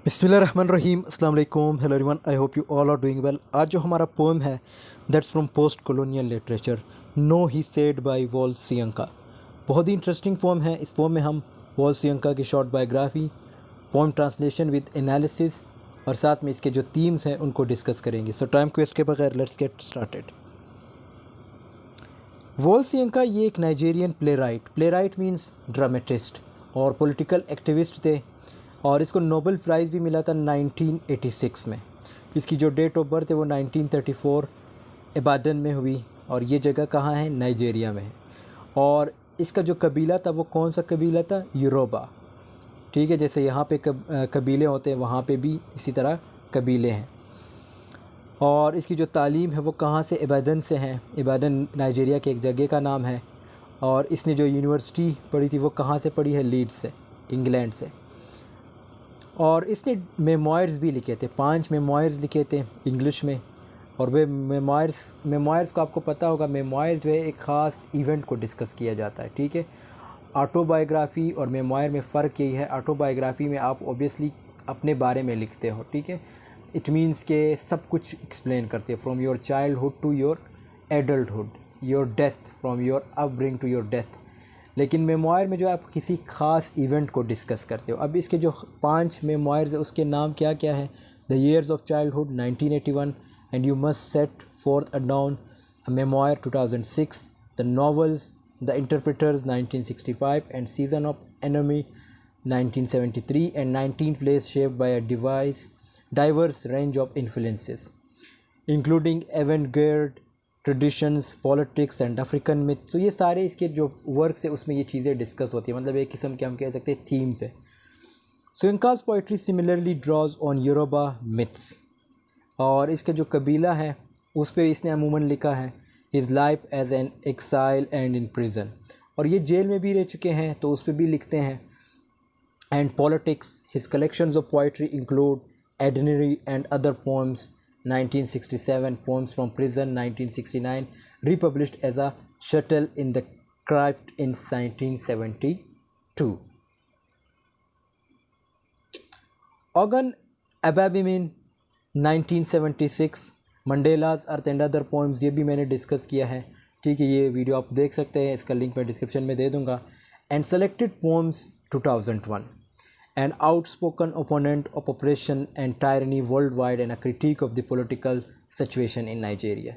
बिस्मिल्लाहिर्रहमानिर्रहीम अस्सलाम वालेकुम hello everyone I hope you all are doing well. आज जो हमारा पोएम है that's from post colonial literature no he said by Wole Soyinka. बहुत ही इंटरेस्टिंग पोएम है। इस पोएम में हम वॉल सियंका की short biography, poem translation with analysis और साथ में इसके जो थीम्स हैं उनको डिस्कस करेंगे। सो टाइम वेस्ट के बगैर लेट्स गेट स्टार्टेड। वॉल सियंका ये एक Nigerian play right means dramatist और पॉलिटिकल एक्टिविस्ट थे और इसको नोबेल प्राइज़ भी मिला था 1986 में। इसकी जो डेट ऑफ बर्थ है वो 1934 इबादन में हुई और ये जगह कहाँ है, नाइजेरिया में है। और इसका जो कबीला था वो कौन सा कबीला था, योरूबा। ठीक है, जैसे यहाँ पे कबीले होते हैं वहाँ पे भी इसी तरह कबीले हैं। और इसकी जो तालीम है वो कहाँ से, इबादन से हैं। इबादन नाइजेरिया के एक जगह का नाम है। और इसने जो यूनिवर्सिटी पढ़ी थी वो कहाँ से पढ़ी है, लीड्स से, इंग्लैंड से। और इसने मेमोयर्स भी लिखे थे, 5 मेमोयर्स लिखे थे इंग्लिश में। और वे मेमोयर्स को आपको पता होगा, मेमोयर्स जो है एक ख़ास इवेंट को डिस्कस किया जाता है। ठीक है, ऑटोबायोग्राफ़ी और मेमोयर में फ़र्क यही है, ऑटोबायोग्राफ़ी में आप ऑब्वियसली अपने बारे में लिखते हो। ठीक है, इट मीन्स के सब कुछ एक्सप्लेन करते हो, from your childhood to your adulthood, your death, from your upbringing to your death. लेकिन मेमोयर में जो आप किसी ख़ास इवेंट को डिस्कस करते हो। अब इसके जो 5 मेमोयर्स है उसके नाम क्या क्या है, the years of childhood 1981 and you must set fourth a down a memoir 2006, the novels the interpreters 1965 and season of enemy 1973 and 19 plays shaped by a diverse range of influences including avant-garde traditions, politics and African myth. तो ये सारे इसके जो works है उसमें ये चीज़ें discuss होती हैं, मतलब एक किस्म के हम कह सकते हैं थीम्स है। Soyinka's poetry similarly draws on Yoruba myths. और इसका जो कबीला है उस पर इसने अमूमन लिखा है his life as an exile and in prison. और ये जेल में भी रह चुके हैं तो उस पर भी लिखते हैं। And politics, his collections of poetry include Idanre and other poems 1967, Poems from Prison 1969, republished as a shuttle in the Crypt in 1972. Organ Ababimin 1976, Mandela's Earth and Other Poems, ये भी मैंने डिस्कस किया है। ठीक है, ये वीडियो आप देख सकते हैं, इसका लिंक मैं डिस्क्रिप्शन में दे दूँगा। And selected poems 2001, an outspoken opponent of oppression and tyranny worldwide and a critique of the political situation in Nigeria।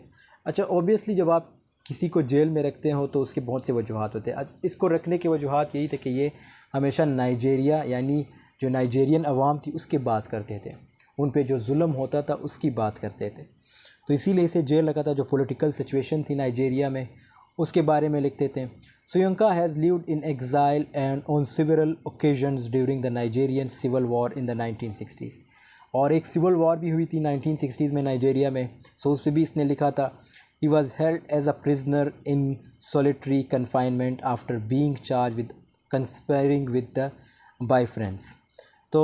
अच्छा, ऑब्वियसली जब आप किसी को जेल में रखते हो तो उसके बहुत से वजूहात होते हैं। इसको रखने के वजूहात यही थे कि ये हमेशा नाइजेरिया यानी जो नाइजेरियन अवाम थी उसकी बात करते थे, उन पे जो जुल्म होता था उसकी बात करते थे। तो इसीलिए इसे जेल लगा था। जो पॉलिटिकल सिचुएशन थी नाइजेरिया में उसके बारे में लिखते थे। Soyinka has lived in exile and on several occasions during the Nigerian civil war in the 1960s। और एक सिविल वॉर भी हुई थी 1960s में नाइजेरिया में, सो उस पर भी इसने लिखा था। He was held as a prisoner in solitary confinement after being charge with conspiring with the by friends. तो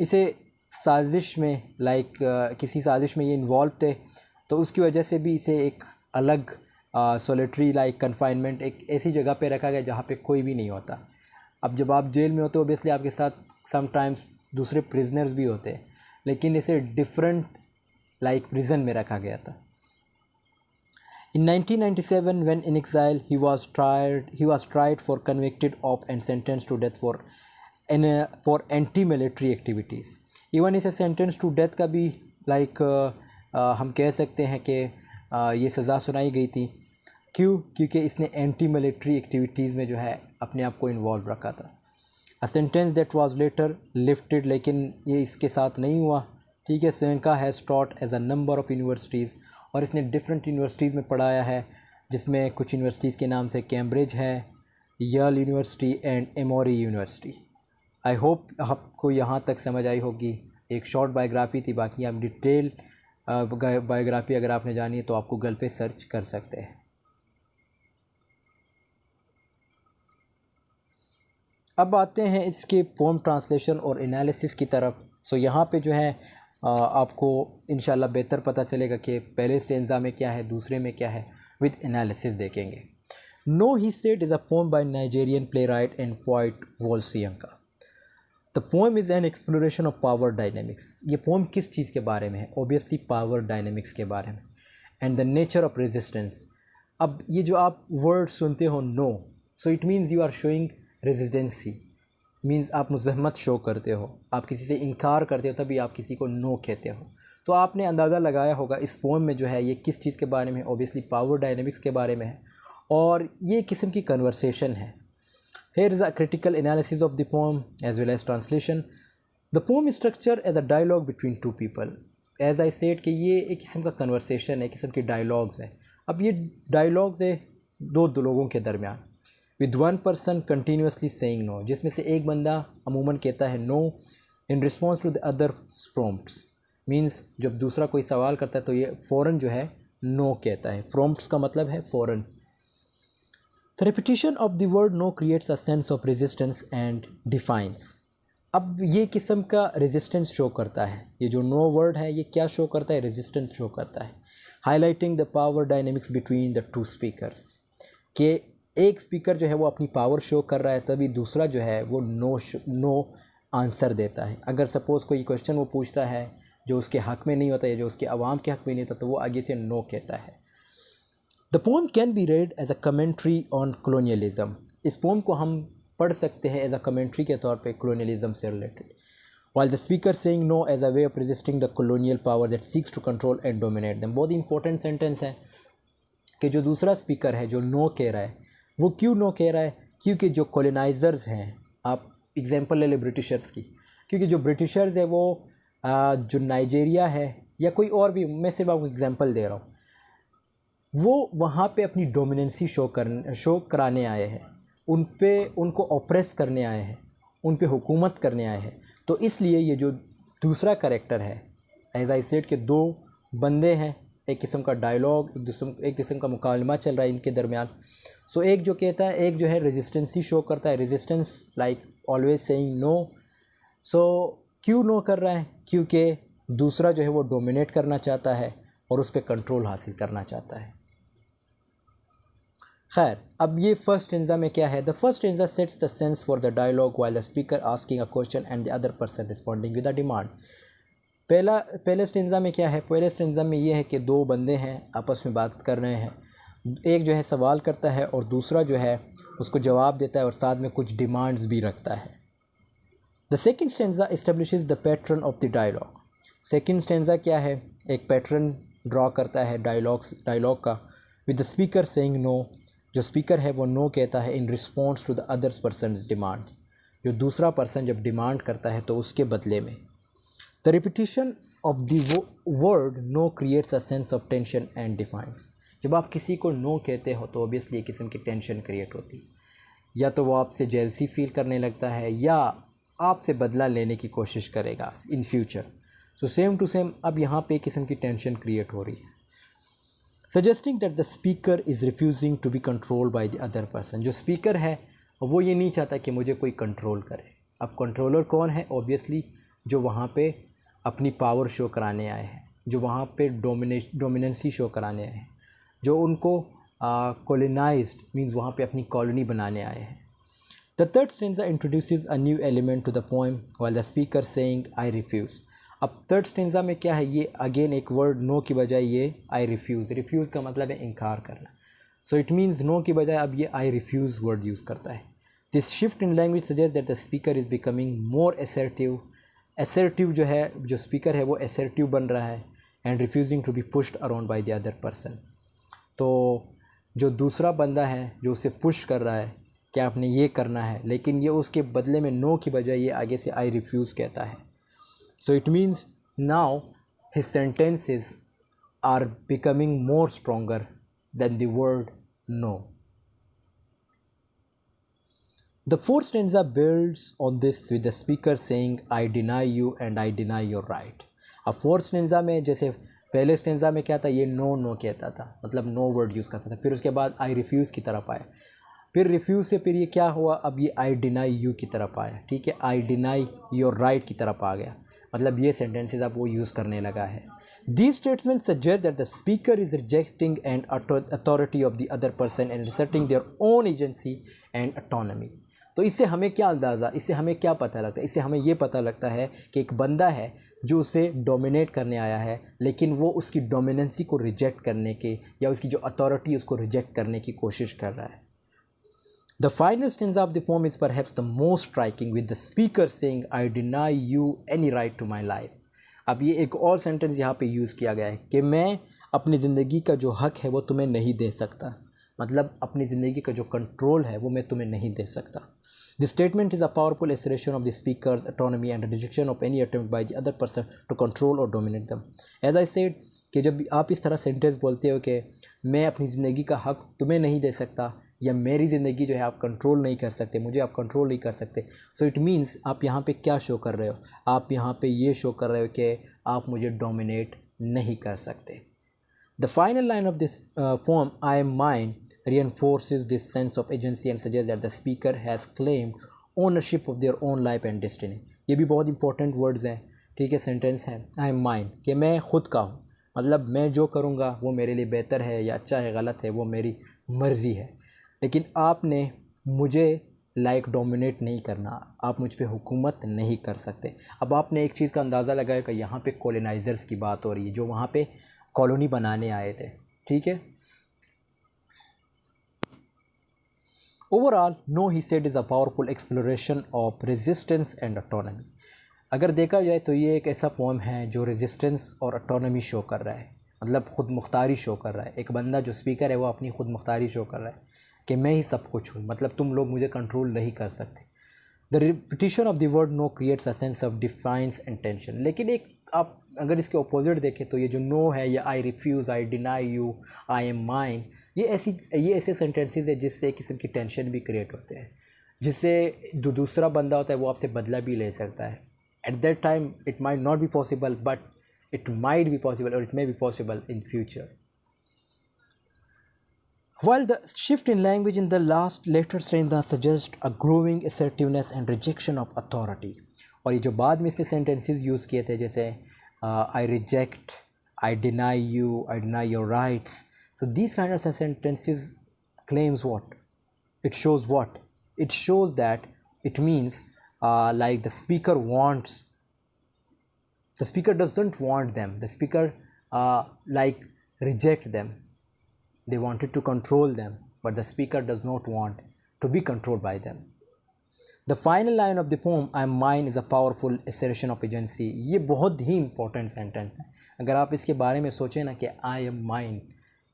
इसे साजिश में किसी साजिश में ये इन्वॉल्व थे, तो उसकी वजह से भी इसे एक अलग सॉलिटरी कन्फाइनमेंट, एक ऐसी जगह पे रखा गया जहाँ पे कोई भी नहीं होता। अब जब आप जेल में होते हो ऑब्वियसली आपके साथ समटाइम्स दूसरे प्रिजनर्स भी होते हैं, लेकिन इसे डिफरेंट प्रिजन में रखा गया था। In 1997 when in exile he was tried for convicted of and sentenced to death for anti-military activities। Even इसे सेंटेंस टू डेथ का भी हम कह सकते हैं कि ये सज़ा सुनाई गई थी। क्यों? क्योंकि इसने एंटी मिलिट्री एक्टिविटीज़ में जो है अपने आप को इन्वॉल्व रखा था। A sentence that was later lifted, लेकिन ये इसके साथ नहीं हुआ। ठीक है, Soyinka has taught as a number of universities. और इसने डिफरेंट यूनिवर्सिटीज़ में पढ़ाया है, जिसमें कुछ यूनिवर्सिटीज़ के नाम से कैम्ब्रिज है, Yale university and Emory university. I hope आपको यहाँ तक समझ आई होगी। एक शॉर्ट बायोग्राफी थी, बाकी आप डिटेल बायोग्राफी अगर आपने जानी है तो आप गूगल पे सर्च कर सकते हैं। अब आते हैं इसके पोम ट्रांसलेशन और एनालिसिस की तरफ। सो यहाँ पे जो है आपको इंशाल्लाह बेहतर पता चलेगा कि पहले स्टेंजा में क्या है, दूसरे में क्या है, विद एनालिसिस देखेंगे। No he said is a poem by Nigerian playwright and poet Wole Soyinka. The poem is an exploration of power dynamics. ये पोएम किस चीज़ के बारे में है? ऑब्वियसली पावर डायनेमिक्स के बारे में। And the nature of resistance. अब ये जो आप वर्ड सुनते हो no, so it means you are showing resistancy, means आप मुज़ाहमत शो करते हो, आप किसी से इनकार करते हो, तभी आप किसी को नो कहते हो। तो आपने अंदाज़ा लगाया होगा इस पोएम में जो है ये किस चीज़ के बारे में है। ऑब्वियसली पावर डायनेमिक्स के बारे में है और ये किस्म की कन्वर्सेशन है। Here is a critical analysis of the poem as well as translation. The poem is structured as a dialogue between two people. As I said कि ये एक किस्म का कन्वर्सेशन है, किस्म की डायलॉग्स है। अब ये डायलॉग्स है दो लोगों के दरमियान, with one person continuously saying no, जिसमें से एक बंदा अमूमन कहता है no in response to the other prompts. Means जब दूसरा कोई सवाल करता है तो ये फ़ौरन जो है नो कहता है। प्रॉम्प्ट्स का मतलब है फ़ौरन। The repetition of the word no creates a sense of resistance and defiance. अब ये किस्म का रेजिस्टेंस शो करता है। ये जो नो वर्ड है ये क्या शो करता है? रेजिस्टेंस शो करता है। Highlighting the power dynamics between the two speakers, कि एक स्पीकर जो है वो अपनी पावर शो कर रहा है, तभी दूसरा जो है वो नो आंसर देता है। अगर सपोज़ कोई क्वेश्चन वो पूछता है जो उसके हक़ में नहीं होता या जो उसके अवाम के हक़ में नहीं होता, तो वो आगे से नो कहता है। The poem can be read as a commentary on colonialism. इस पोम को हम पढ़ सकते हैं एज अ कमेंट्री के तौर पे कॉलोनियलिज्म से related. While the speaker saying no as a way of resisting the colonial power that seeks to control and dominate them. बहुत इंपॉर्टेंट सेंटेंस है कि जो दूसरा स्पीकर है जो नो कह रहा है, वो क्यों नो कह रहा है? क्योंकि जो कॉलोनाइजर्स हैं, आप एग्जांपल ले लें ब्रिटिशर्स की, क्योंकि जो ब्रिटिशर्स है वो जो नाइजीरिया है या कोई और भी, मैं सिर्फ आपको एग्जांपल दे रहा हूँ, वो वहाँ पे अपनी डोमिनेंसी शो कराने आए हैं, उनको ऑप्रेस करने आए हैं, उन पे हुकूमत करने आए हैं। तो इसलिए ये जो दूसरा कैरेक्टर है, एज आई सेड के दो बंदे हैं, एक किस्म का डायलॉग, एक किस्म का मुकालमा चल रहा है इनके दरमियान। सो एक जो कहता है, एक जो है रेजिस्टेंसी शो करता है, resistance like always saying no. So क्यों नो कर रहा है? क्योंकि दूसरा जो है वो डोमिनेट करना चाहता है और उस पर कंट्रोल हासिल करना चाहता है। खैर, अब ये फर्स्ट स्टेंजा में क्या है? The first stanza sets the sense for the dialogue while the speaker asking a question and the other person responding with a demand. पहले स्टेंजा में क्या है? पहले स्टेंजा में ये है कि दो बंदे हैं, आपस में बात कर रहे हैं, एक जो है सवाल करता है और दूसरा जो है उसको जवाब देता है और साथ में कुछ डिमांड्स भी रखता है। The second stanza establishes the pattern of the dialogue. Second stanza क्या है? एक पैटर्न ड्रॉ करता है डायलॉग का, with the speaker saying no. जो स्पीकर है वो नो कहता है in response to the others person demands. जो दूसरा पर्सन जब डिमांड करता है तो उसके बदले में। The repetition of the word no creates a sense of tension and defiance. जब आप किसी को नो कहते हो तो ऑब्वियसली एक किस्म की टेंशन क्रिएट होती है, या तो वो आपसे जेलसी फील करने लगता है या आपसे बदला लेने की कोशिश करेगा in future. So same to same अब यहाँ पे एक किस्म की टेंशन क्रिएट हो रही है। Suggesting that the speaker is refusing to be controlled by the other person. जो स्पीकर है वो ये नहीं चाहता कि मुझे कोई कंट्रोल करे। अब कंट्रोलर कौन है? ऑब्वियसली जो वहाँ पे अपनी पावर शो कराने आए हैं, जो वहाँ पे डोमिनेंसी शो कराने आए हैं, जो उनको कॉलोनाइज्ड मीन्स वहाँ पे अपनी कॉलोनी बनाने आए हैं। The third stanza introduces a new element to the poem while the speaker saying I refuse. अब थर्ड स्टेंजा में क्या है? ये अगेन एक वर्ड नो की बजाय ये आई रिफ्यूज़। रिफ्यूज़ का मतलब है इनकार करना। सो इट मीन्स नो की बजाय अब ये आई रिफ्यूज़ वर्ड यूज़ करता है। This shift in language suggest that the speaker is becoming more assertive जो है, जो स्पीकर है वो असर्टिव बन रहा है, and refusing to be pushed around by the other person. तो जो दूसरा बंदा है जो उसे पुश कर रहा है कि आपने ये करना है, लेकिन ये उसके बदले में नो की बजाय ये आगे से आई रिफ्यूज़ कहता है। So it means now his sentences are becoming more stronger than the word no. The fourth stanza builds on this with the speaker saying I deny you and I deny your right. अब fourth stanza में जैसे पहले stanza में क्या था? ये no कहता था, मतलब नो वर्ड यूज़ करता था। फिर उसके बाद आई रिफ्यूज़ की तरफ आया, फिर रिफ्यूज़ से फिर ये क्या हुआ? अब ये आई डिनाई यू की तरफ आया। ठीक है, आई डिनाई योर राइट की तरफ आ गया। मतलब ये सेंटेंसेस अब वो यूज़ करने लगा है। These statements suggest that the speaker is rejecting an authority of the other person and asserting their own agency and autonomy. तो इससे हमें क्या अंदाज़ा, इससे हमें क्या पता लगता है? इससे हमें ये पता लगता है कि एक बंदा है जो उसे डोमिनेट करने आया है, लेकिन वो उसकी डोमिनेंसी को रिजेक्ट करने के या उसकी जो अथॉरिटी उसको रिजेक्ट करने की कोशिश कर रहा है। The final stanza of the poem is perhaps the most striking, with the speaker saying, I deny you any right to my life. अब ये एक और सेंटेंस यहाँ पे यूज़ किया गया है कि मैं अपनी ज़िंदगी का जो हक है वो तुम्हें नहीं दे सकता, मतलब अपनी ज़िंदगी का जो कंट्रोल है वो मैं तुम्हें नहीं दे सकता। This statement is a powerful assertion of the speaker's autonomy and a rejection of any attempt by the other person to control or dominate them. As I said, कि जब आप इस तरह सेंटेंस बोलते हो कि मैं अपनी ज़िंदगी का हक तुम्हें नहीं दे सकता या मेरी ज़िंदगी जो है आप कंट्रोल नहीं कर सकते, मुझे आप कंट्रोल नहीं कर सकते, सो इट मीन्स आप यहाँ पे क्या शो कर रहे हो? आप यहाँ पे ये शो कर रहे हो कि आप मुझे डोमिनेट नहीं कर सकते। The final line of this poem, I am mine, reinforces this sense of agency and suggests that the speaker has claimed ownership of their own life and destiny. ये भी बहुत इंपॉर्टेंट वर्ड्स हैं, ठीक है, sentence है I am mine, कि मैं ख़ुद का हूँ, मतलब मैं जो करूँगा वो मेरे लिए बेहतर है या अच्छा है गलत है वो मेरी मर्ज़ी है, लेकिन आपने मुझे डोमिनेट नहीं करना, आप मुझ पे हुकूमत नहीं कर सकते। अब आपने एक चीज़ का अंदाज़ा लगाया कि यहाँ पे कॉलोनाइज़र्स की बात हो रही है जो वहाँ पे कॉलोनी बनाने आए थे, ठीक है। Overall no he said is a powerful exploration of resistance and autonomy. अगर देखा जाए तो ये एक ऐसा पोम है जो रेजिस्टेंस और ऑटोनॉमी शो कर रहा है, मतलब ख़ुद मुख्तारी शो कर रहा है। एक बंदा जो स्पीकर है वो अपनी ख़ुद मुख्तारी शो कर रहा है कि मैं ही सब कुछ हूँ, मतलब तुम लोग मुझे कंट्रोल नहीं कर सकते। The repetition of the word no creates a sense of defiance and tension. लेकिन एक आप अगर इसके ऑपोजिट देखें तो ये जो नो है या I refuse, I deny you, I am mine, ये ऐसे सेंटेंसेस है जिससे एक किस्म की टेंशन भी क्रिएट होते हैं, जिससे जो दूसरा बंदा होता है वो आपसे बदला भी ले सकता है। At that time it might not be possible but it might be possible और it may be possible in future. While the shift in language in the later stanza suggests a growing assertiveness and rejection of authority, और ये जो बाद में इसके sentences use किए थे जैसे I reject, I deny you, I deny your rights, so these kind of sentences claims what? It shows what? It shows that it means like the speaker wants, the speaker doesn't want them, the speaker like reject them. They wanted to control them, but the speaker does not want to be controlled by them. The final line of the poem, I am mine, is a powerful assertion of agency. ये बहुत ही important sentence है। अगर आप इसके बारे में सोचें ना कि I am mine,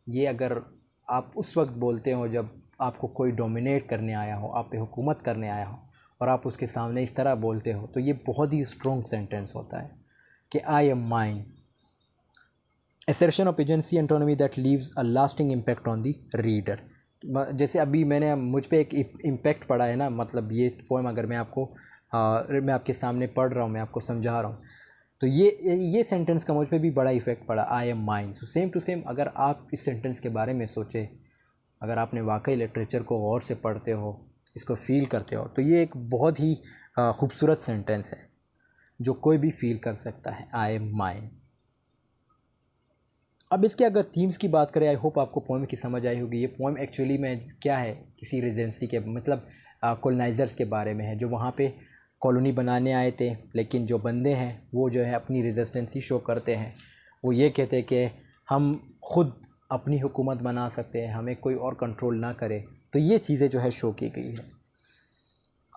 ये अगर आप उस वक्त बोलते हो जब आपको कोई डोमिनेट करने आया हो, आप पे हुकूमत करने आया हो और आप उसके सामने इस तरह बोलते हो, तो ये बहुत ही स्ट्रॉन्ग सेंटेंस होता है कि I am mine. Assertion of agency and autonomy that leaves a lasting impact on the reader. जैसे अभी मैंने मुझ पे एक इम्पैक्ट पड़ा है ना, मतलब ये पोएम अगर मैं आपको मैं आपके सामने पढ़ रहा हूँ, मैं आपको समझा रहा हूँ, तो ये सेंटेंस का मुझ पे भी बड़ा इफ़ेक्ट पड़ा, I am mine. So same to same अगर आप इस सेंटेंस के बारे में सोचें, अगर आपने वाकई लिटरेचर को गौर से पढ़ते हो, इसको फ़ील करते हो, तो ये एक बहुत ही खूबसूरत सेंटेंस है जो कोई भी फ़ील कर सकता है, आई एम माइन। अब इसके अगर थीम्स की बात करें, आई होप आपको पोएम की समझ आई होगी। ये पोएम एक्चुअली में क्या है, किसी रेजेंसी के मतलब कॉलोनाइज़र्स के बारे में है जो वहाँ पे कॉलोनी बनाने आए थे, लेकिन जो बंदे हैं वो जो है अपनी रेजिस्टेंसी शो करते हैं। वो ये कहते हैं कि हम खुद अपनी हुकूमत बना सकते हैं, हमें कोई और कंट्रोल ना करे। तो ये चीज़ें जो है शो की गई है।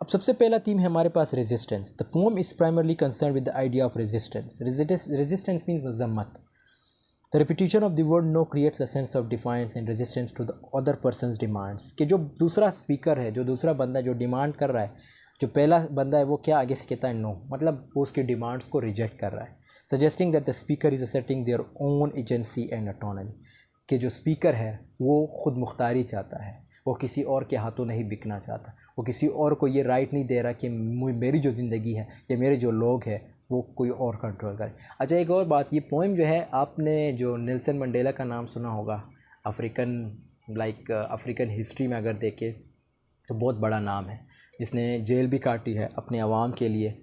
अब सबसे पहला थीम है हमारे पास resistance. The poem is primarily concern with the idea of resistance. Resistance means मजम्मत। The repetition of the word no creates a sense of defiance and resistance to the other person's demands. कि जो दूसरा speaker है, जो दूसरा बंदा जो demand कर रहा है, जो पहला बंदा है वो क्या आगे से कहता है नो, मतलब वो उसकी डिमांड्स को रिजेक्ट कर रहा है। Suggesting that the speaker is asserting their own agency and autonomy, कि जो स्पीकर है वो ख़ुद मुख्तारी चाहता है, वो किसी और के हाथों नहीं बिकना चाहता, वो किसी और को ये राइट नहीं दे रहा कि मेरी जो ज़िंदगी है या मेरे जो लोग हैं वो कोई और कंट्रोल करे। अच्छा, एक और बात, ये पोएम जो है, आपने जो नेल्सन मंडेला का नाम सुना होगा, अफ्रीकन हिस्ट्री में अगर देखें तो बहुत बड़ा नाम है, जिसने जेल भी काटी है अपने आवाम के लिए।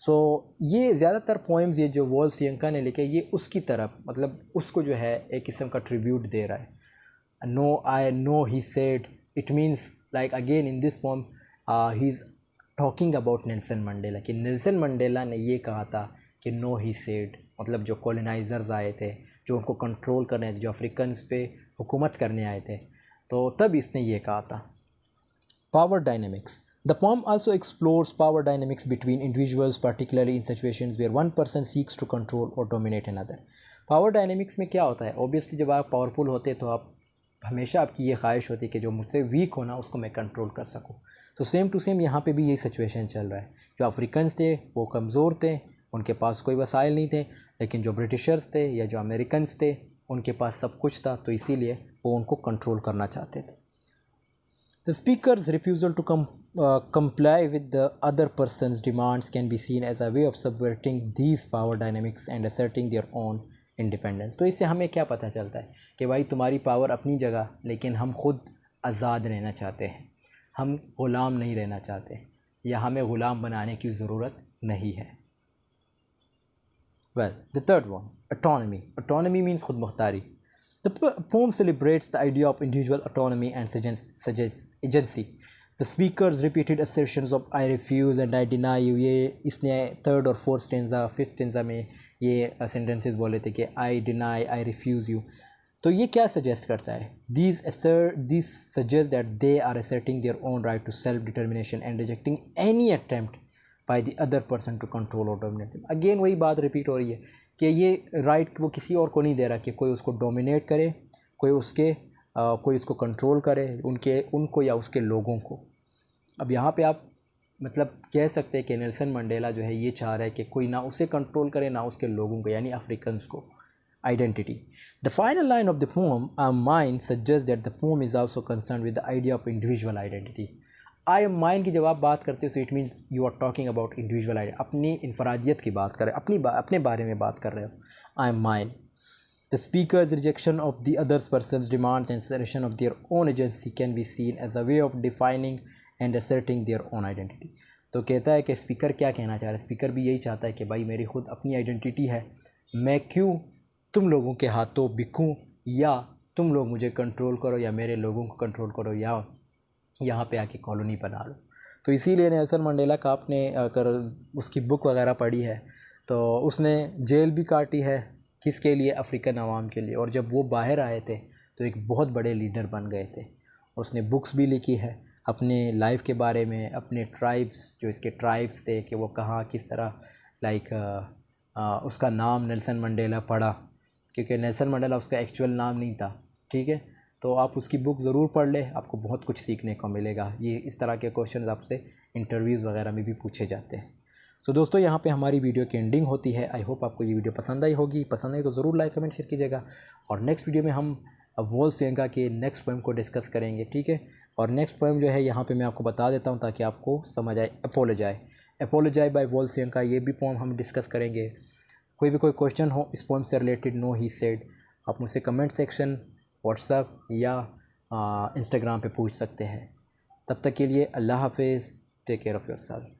सो ये ज़्यादातर पोएम्स ये जो वॉल सियंका ने लिखे, ये उसकी तरफ, मतलब उसको जो है एक किस्म का ट्रिब्यूट दे रहा है। No I know he said, it means like again in this poem he is talking about Nelson Mandela, कि नेल्सन मंडेला ने ये कहा था कि नो ही सेड, मतलब जो कॉलोनाइज़र्स आए थे, जो उनको कंट्रोल करने थे, जो अफ्रीकन्स पे हुकूमत करने आए थे, तो तब इसने ये कहा था। Power dynamics. The poem also explores power dynamics between individuals, particularly in situations where one person seeks to control or dominate another. Power dynamics में क्या होता है, ऑब्वियसली जब आप पावरफुल होते तो आप हमेशा आपकी ये ख्वाहिश होती है कि जो मुझसे वीक हो ना उसको मैं कंट्रोल कर सकूं। तो सेम टू सेम यहाँ पे भी यही सिचुएशन चल रहा है। जो अफ्रीकन्स थे वो कमज़ोर थे, उनके पास कोई वसाइल नहीं थे, लेकिन जो ब्रिटिशर्स थे या जो अमेरिकन्स थे उनके पास सब कुछ था, तो इसीलिए वो उनको कंट्रोल करना चाहते थे। The speaker's refusal to comply with the other person's demands can be seen as a way of subverting these power dynamics and asserting their own independence. तो इससे हमें क्या पता चलता है कि भाई तुम्हारी पावर अपनी जगह, लेकिन हम खुद आज़ाद रहना चाहते हैं, हम ग़ुलाम नहीं रहना चाहते, या हमें ग़ुलाम बनाने की ज़रूरत नहीं है। Well, the third one, autonomy. Autonomy means खुद मुख्तारी. The poem celebrates the idea of individual autonomy and suggests agency. The speaker's repeated assertions of I refuse and I deny you, ये इसने थर्ड और फोर्थ स्टेंजा, फिफ्थ स्टेंजा में ये sentences बोले थे कि I deny, I refuse you. तो ये क्या सजेस्ट करता है? These suggest that they are asserting their own right to self-determination and rejecting any attempt by the other person to control or dominate them. Again वही बात repeat हो रही है कि ये राइट वो किसी और को नहीं दे रहा कि कोई उसको डोमिनेट करे, कोई उसको कंट्रोल करे, उनको या उसके लोगों को। अब यहाँ पे आप मतलब कह सकते हैं कि नेल्सन मंडेला जो है ये चाह रहा है कि कोई ना उसे कंट्रोल करे ना उसके लोगों को, यानी अफ्रीकन्स को। Identity. The final line of the poem I am mine suggest that the poem is also concern with the idea of individual identity. I am mine की जब आप बात करते हो, so it means you are talking about individual identity, अपनी इनफरादियत की बात कर रहे हो, अपने बारे में बात कर रहे हो। आई am mine the speakers rejection of the others persons demands and assertion of their own agency can be seen as a way of defining and asserting their own identity. तो कहता है कि स्पीकर क्या कहना चाह रहा है, स्पीकर भी यही चाहता है कि भाई मेरी खुद अपनी आइडेंटिटी है, मैं क्यों तुम लोगों के हाथों बिकूं, या तुम लोग मुझे कंट्रोल करो या मेरे लोगों को कंट्रोल करो या यहाँ पे आके कॉलोनी बना लो। तो इसीलिए नेल्सन मंडेला का आपने अगर उसकी बुक वगैरह पढ़ी है तो उसने जेल भी काटी है, किसके लिए? अफ्रीकन अवाम के लिए। और जब वो बाहर आए थे तो एक बहुत बड़े लीडर बन गए थे, और उसने बुक्स भी लिखी है अपने लाइफ के बारे में, अपने ट्राइब्स, जो इसके ट्राइब्स थे कि वो कहाँ किस तरह उसका नाम नेल्सन मंडेला पड़ा, क्योंकि नेल्सन मंडेला उसका एक्चुअल नाम नहीं था। ठीक है, तो आप उसकी बुक ज़रूर पढ़ लें, आपको बहुत कुछ सीखने को मिलेगा। ये इस तरह के क्वेश्चंस आपसे इंटरव्यूज़ वगैरह में भी पूछे जाते हैं। सो दोस्तों, यहाँ पे हमारी वीडियो की एंडिंग होती है। आई होप आपको ये वीडियो पसंद आई होगी। पसंद आई तो ज़रूर लाइक कमेंट शेयर कीजिएगा, और नेक्स्ट वीडियो में हम वॉल्स सोयंका के नेक्स्ट पोएम को डिस्कस करेंगे। ठीक है, और नेक्स्ट पोएम जो है यहाँ पे मैं आपको बता देता हूँ ताकि आपको समझ आए। अपोलोजाई बाय वॉल्स सोयंका, ये भी पोएम हम डिस्कस करेंगे। कोई क्वेश्चन हो इस पोएम से रिलेटेड, नो ही सेड, आप मुझसे कमेंट सेक्शन, व्हाट्सएप या इंस्टाग्राम पे पूछ सकते हैं। तब तक के लिए अल्लाह हाफिज़, टेक केयर ऑफ़ योरसेल्फ।